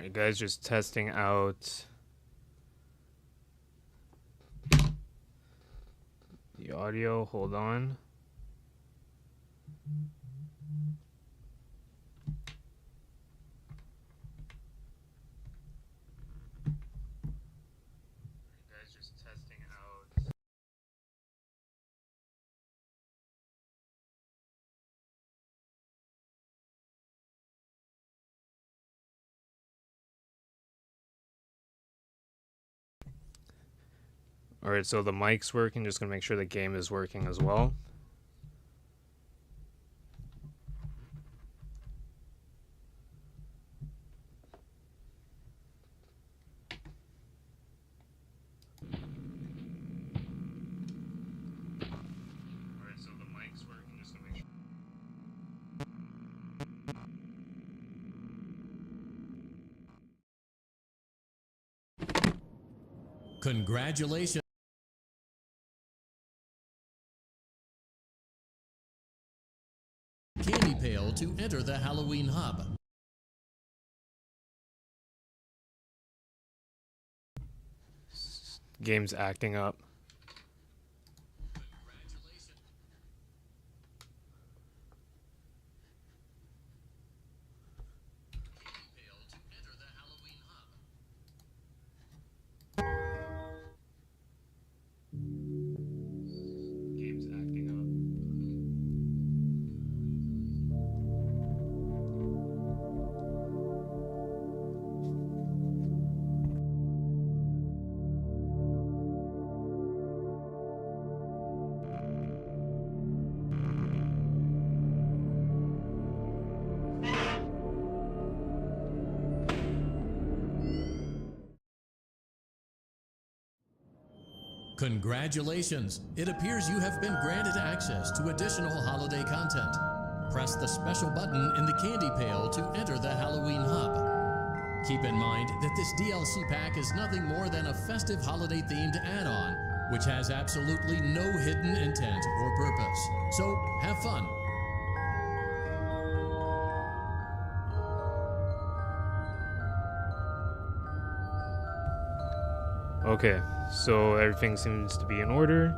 Alright, guys, just testing out the audio. Hold on. Guys, just testing out. Alright, so the mic's working. Just gonna make sure the game is working as well. Alright, so the mic's working. Just gonna make sure. Congratulations. Candy pail to enter the Halloween hub. Game's acting up. Game's acting up. Congratulations! It appears you have been granted access to additional holiday content. Press the special button in the candy pail to enter the Halloween hub. Keep in mind that this DLC pack is nothing more than a festive holiday-themed add-on, which has absolutely no hidden intent or purpose. So, have fun! Okay, so everything seems to be in order.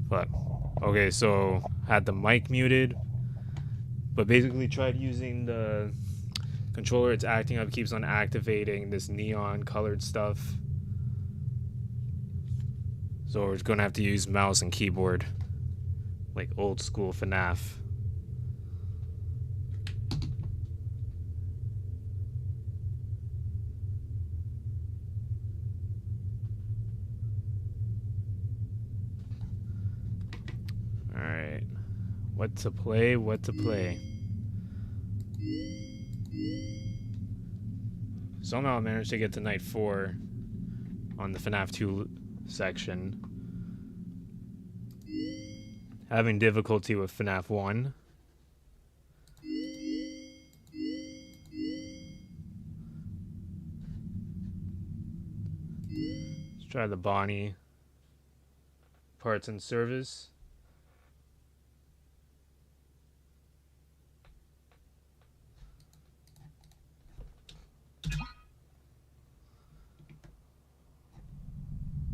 Fuck. Okay, so had the mic muted, but basically tried using the controller. It's acting up, keeps on activating this neon colored stuff. So we're gonna have to use mouse and keyboard, like old school FNAF. Alright. What to play, what to play. Somehow I managed to get to night 4 on the FNAF 2 section. Having difficulty with FNAF 1. Let's try the Bonnie parts and service.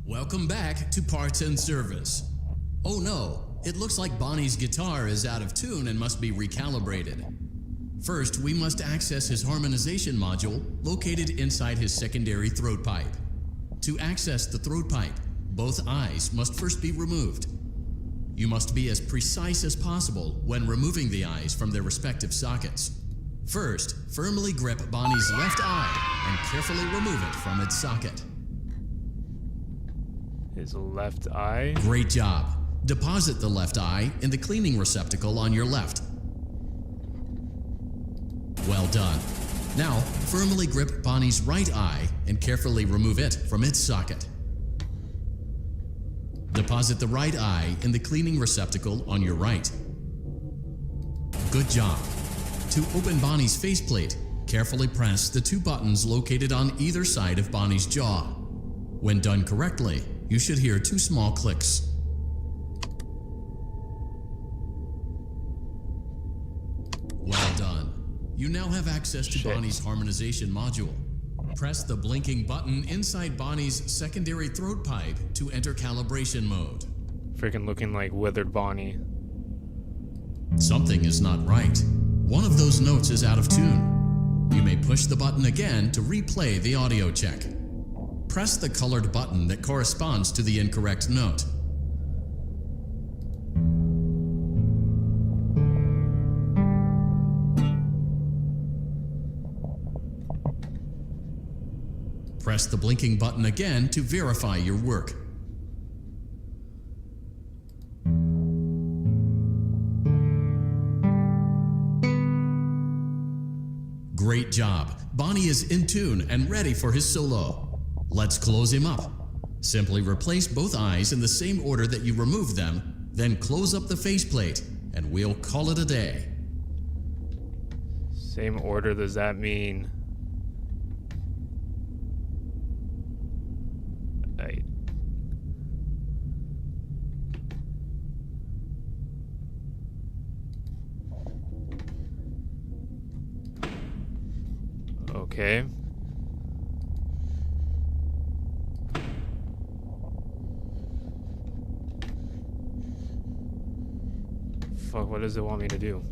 Welcome back to Parts and Service. Oh no, it looks like Bonnie's guitar is out of tune and must be recalibrated. First, we must access his harmonization module located inside his secondary throat pipe. To access the throat pipe, both eyes must first be removed. You must be as precise as possible when removing the eyes from their respective sockets. First, firmly grip Bonnie's left eye and carefully remove it from its socket. His left eye. Great job. Deposit the left eye in the cleaning receptacle on your left. Well done. Now, firmly grip Bonnie's right eye and carefully remove it from its socket. Deposit the right eye in the cleaning receptacle on your right. Good job. To open Bonnie's faceplate, carefully press the 2 buttons located on either side of Bonnie's jaw. When done correctly, you should hear 2 small clicks. Well done. You now have access to Bonnie's harmonization module. Press the blinking button inside Bonnie's secondary throat pipe to enter calibration mode. Freaking looking like withered Bonnie. Something is not right. One of those notes is out of tune. You may push the button again to replay the audio check. Press the colored button that corresponds to the incorrect note. Press the blinking button again to verify your work. Great job. Bonnie is in tune and ready for his solo. Let's close him up. Simply replace both eyes in the same order that you removed them, then close up the faceplate, and we'll call it a day. Same order, does that mean? Right. Okay. Fuck, what does it want me to do?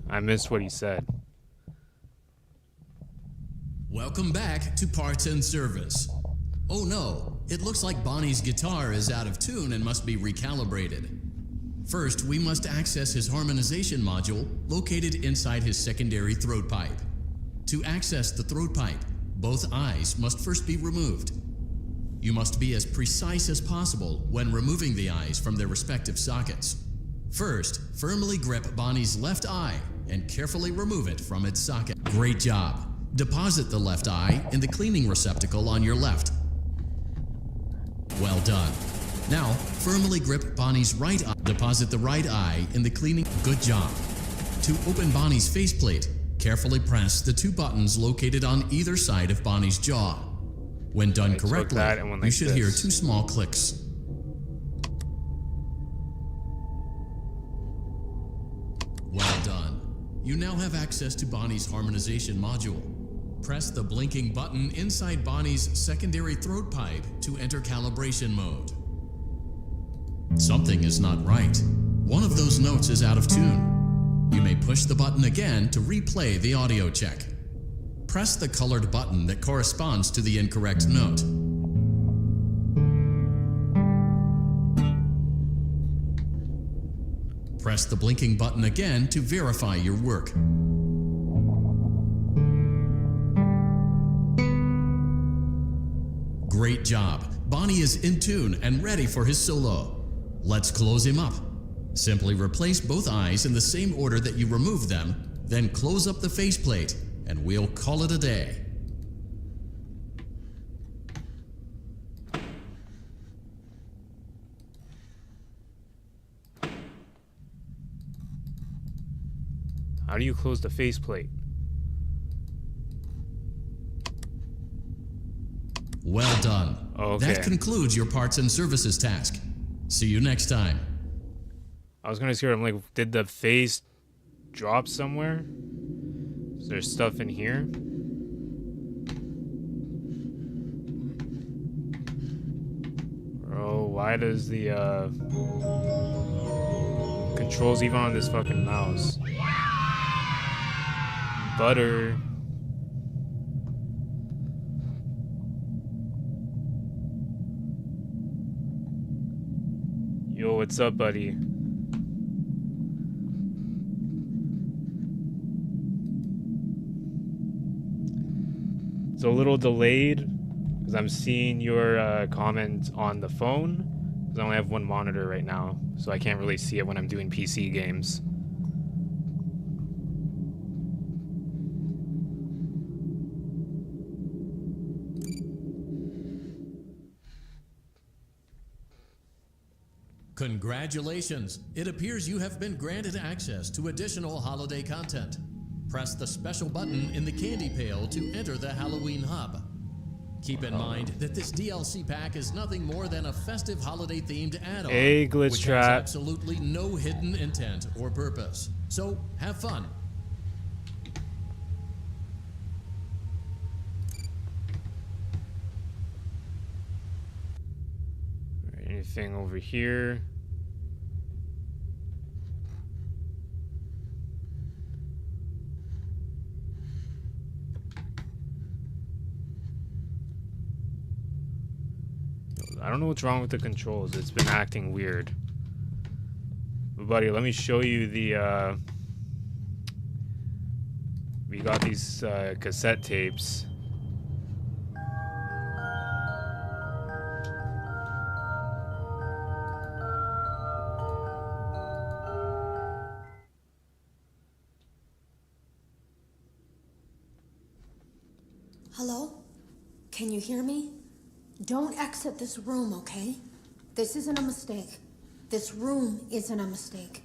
I missed what he said. Welcome back to Parts and Service. Oh no, it looks like Bonnie's guitar is out of tune and must be recalibrated. First, we must access his harmonization module located inside his secondary throat pipe. To access the throat pipe, both eyes must first be removed. You must be as precise as possible when removing the eyes from their respective sockets. First, firmly grip Bonnie's left eye and carefully remove it from its socket. Great job. Deposit the left eye in the cleaning receptacle on your left. Well done. Now, firmly grip Bonnie's right eye. Deposit the right eye in the cleaning. Good job. To open Bonnie's faceplate, carefully press the 2 buttons located on either side of Bonnie's jaw. When done correctly, you should hear 2 small clicks. Well done. You now have access to Bonnie's harmonization module. Press the blinking button inside Bonnie's secondary throat pipe to enter calibration mode. Something is not right. One of those notes is out of tune. You may push the button again to replay the audio check. press the colored button that corresponds to the incorrect note. Press the blinking button again to verify your work. Great job. Bonnie is in tune and ready for his solo. Let's close him up. Simply replace both eyes in the same order that you removed them, then close up the faceplate, and we'll call it a day. How do you close the faceplate? Well done. Okay. That concludes your parts and services task. See you next time. I was gonna scare him, like, did the face drop somewhere? Is there stuff in here? Bro, why does the controls even on this fucking mouse? Butter. Yo, what's up, buddy? It's a little delayed because I'm seeing your comment on the phone. Because I only have one monitor right now, so I can't really see it when I'm doing PC games. Congratulations! It appears you have been granted access to additional holiday content. Press the special button in the candy pail to enter the Halloween hub. Keep in mind that this DLC pack is nothing more than a festive holiday-themed add-on, Hey, glitch which trap. has absolutely no hidden intent or purpose. So, have fun. Anything over here? I don't know what's wrong with the controls. It's been acting weird. But buddy, let me show you the we got these cassette tapes. Hello? Can you hear me? Don't exit this room, okay? This isn't a mistake. This room isn't a mistake.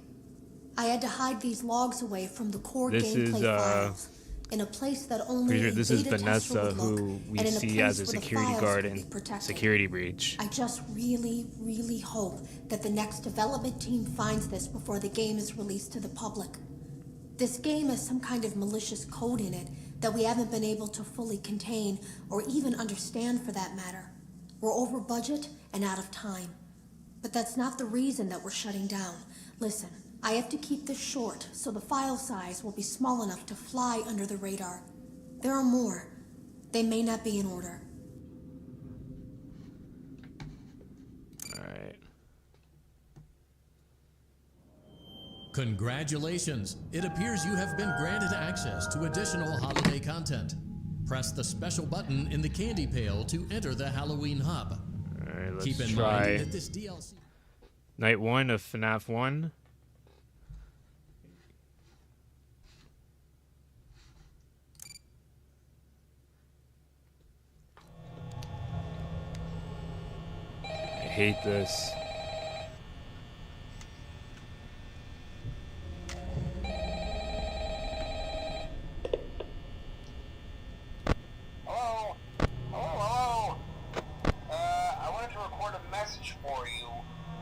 I had to hide these logs away from the core This gameplay is, files in a place that only Pretty sure a this is beta tester Vanessa, would look, who we and in a see place as a where the security files guard could be in protected. Security Breach. I just really hope that the next development team finds this before the game is released to the public. This game has some kind of malicious code in it that we haven't been able to fully contain or even understand, for that matter. We're over budget and out of time. But that's not the reason that we're shutting down. Listen, I have to keep this short so the file size will be small enough to fly under the radar. There are more. They may not be in order. Alright. Congratulations! It appears you have been granted access to additional holiday content. Press the special button in the candy pail to enter the Halloween hub. Alright, let's Keep in try mind that this DLC... Night 1 of FNAF 1. I hate this. Hello? Hello? I wanted to record a message for you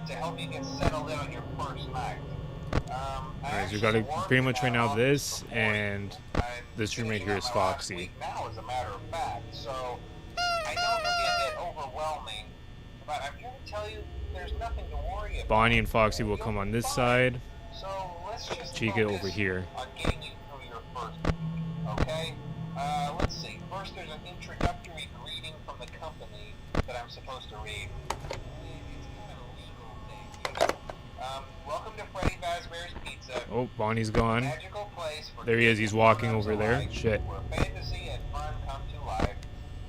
to help you get settled in on your first night. Alright, so we got pretty much right now this, and this room right here is Foxy. Now, as a matter of fact, so I know it can be a bit overwhelming, but I'm here to tell you there's nothing to worry about. Bonnie and Foxy will come on this side. So let's just Chica focus over here. on getting you through your first week, okay? Let's see. introductory greeting from the company that I'm supposed to read. It's kind of a legal thing, you know. Welcome to Freddy Fazbear's Pizza. Oh, Bonnie's gone. Magical place for There he is. He's walking over there. alike, Shit. where fantasy and fun come to life.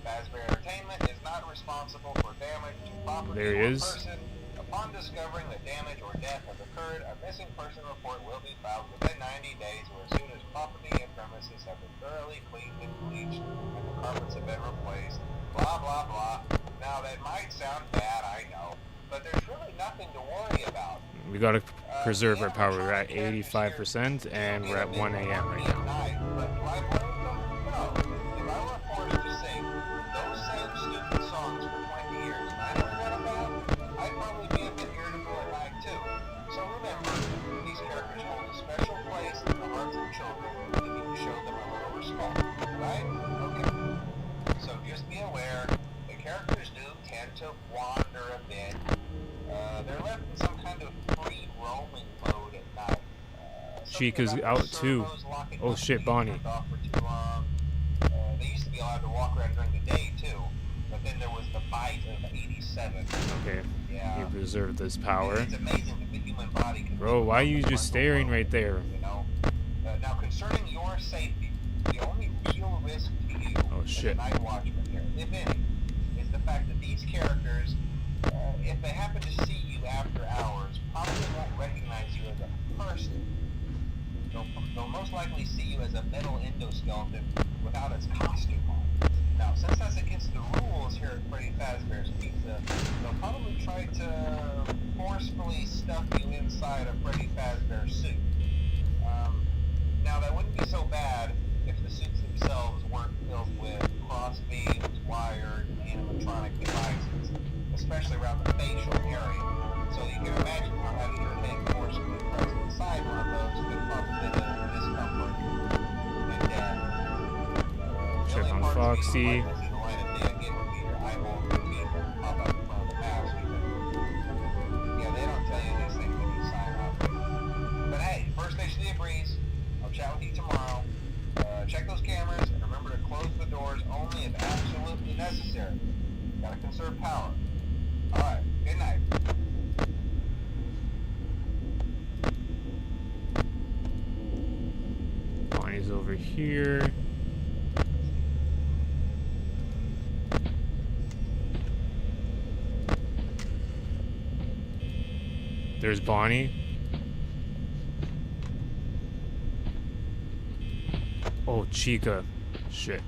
Fazbear Entertainment is not responsible for damage to property There he or is. person. Upon discovering that damage or death has occurred, a missing person report will be filed within 90 days or as soon as property and premises have been thoroughly cleaned and bleached and the carpets have been replaced. Blah, blah, blah. Now, that might sound bad, I know, but there's really nothing to worry about. We gotta preserve our power. We're at 85% and we're at 1 a.m. right now. But do I blame them? No. If I were forced to sing those same stupid songs for 20 years and I learned that about, I'd probably be a bit irritable at night too. So remember, these characters hold a special place in the hearts of children and you need to show them a little respect. Right? Okay. So just be aware, the characters do tend to wander a bit. They're left in some kind of free roaming mode at night. Chica's out too. Oh shit, Bonnie. They used to be allowed to walk around during the day too, but then there was the bite of 87. Okay. Yeah. You preserve this power. It's amazing that the human body can. Bro, why are you just staring right there? You know. Now concerning your safety, the only real risk to you as a night watchman here, if any, is the fact that these characters, if they happen to see you after hours, probably won't recognize you as a person. They'll most likely see you as a metal endoskeleton without its costume on. Now, since that's against the rules here at Freddy Fazbear's Pizza, they'll probably try to forcefully stuff you inside a Freddy Fazbear suit. Now, that wouldn't be so bad if the suits themselves weren't filled with cross beams, wired, and animatronic devices, especially around the facial area. So you can imagine how having your head forcefully pressed inside one of those could probably be a discomfort and death. Check on Foxy. Yeah, they don't tell you these things when you sign up. But hey, first station of the breeze. I'll chat with you tomorrow. Check those cameras and remember to close the doors only if absolutely necessary. Gotta conserve power. Alright, good night. Bonnie's over here. There's Bonnie. Oh, Chica. Shit.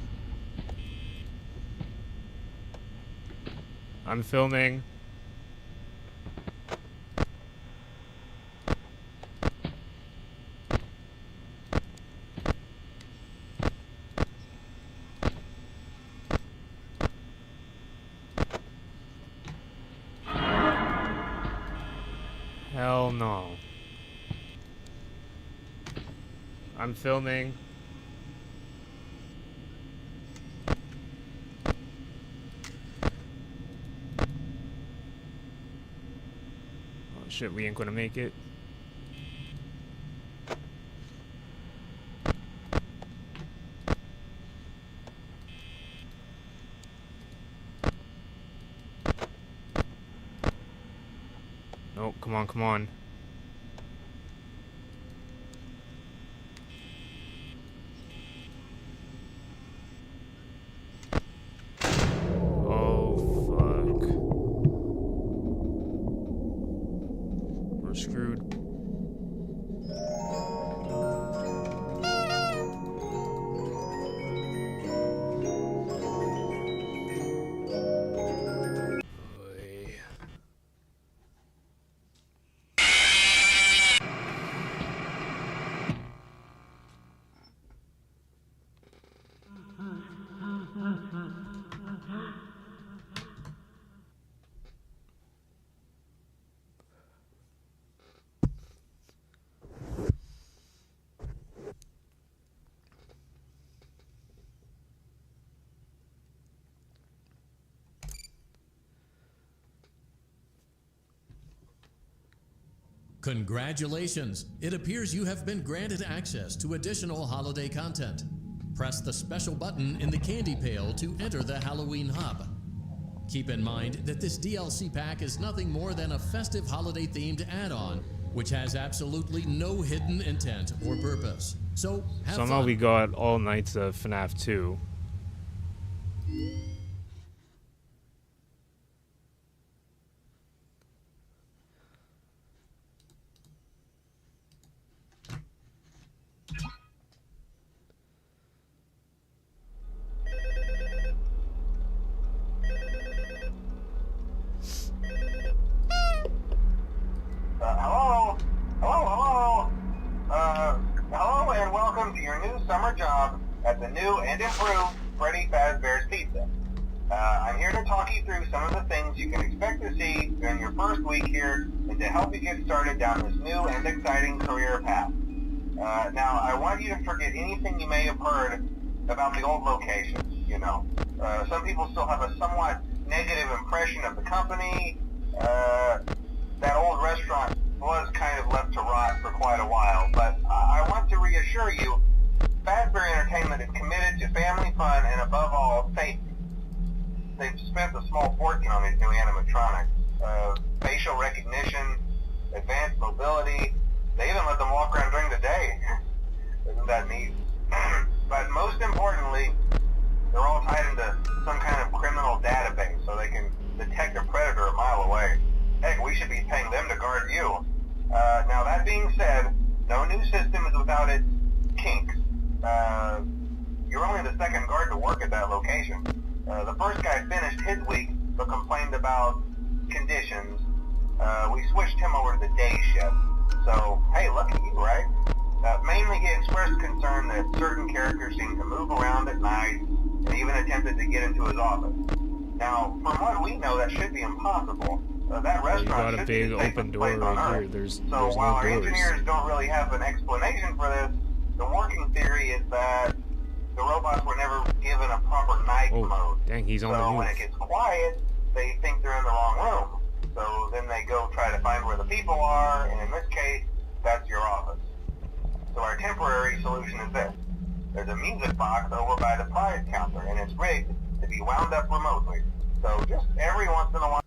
I'm filming. Hell no. I'm filming. Oh shit, we ain't gonna make it. Nope, come on, come on. Oh, fuck. We're screwed. Oy. Congratulations! It appears you have been granted access to additional holiday content. Press the special button in the candy pail to enter the Halloween hub. Keep in mind that this DLC pack is nothing more than a festive holiday-themed add-on, which has absolutely no hidden intent or purpose. So, have Somehow fun. we got all nights of FNAF 2. Hello and welcome to your new summer job at the new and improved Freddy Fazbear's Pizza. I'm here to talk you through some of the things you can expect to see during your first week here and to help you get started down this new and exciting career path. Now, I want you to forget anything you may have heard about the old locations, you know. Some people still have a somewhat negative impression of the company. That old restaurant was kind of left to rot for quite a while, but I want to reassure you, Fazbear Entertainment is committed to family fun and above all, safety. They've spent a small fortune on these new animatronics. Facial recognition, advanced mobility, they even let them walk around during the day. Isn't that neat? But most importantly, they're all tied into some kind of criminal database so they can detect a predator a mile away. Heck, we should be paying them to guard you. Now that being said, no new system is without its kinks. You're only the second guard to work at that location. The first guy finished his week but complained about conditions. We switched him over to the day shift. So, hey, lucky you, right? Mainly he expressed concern that certain characters seem to move around at night and even attempted to get into his office. Now, from what we know, that should be impossible. That restaurant You got a should big be the safest open door place on right here. Earth. There's So no while our doors. engineers don't really have an explanation for this, the working theory is that the robots were never given a proper night Oh, mode. dang, he's on the So when roof. it gets quiet, they think they're in the wrong room. So then they go try to find where the people are, and in this case, that's your office. So our temporary solution is this. There's a music box over by the prize counter, and it's rigged to be wound up remotely. So just every once in a while...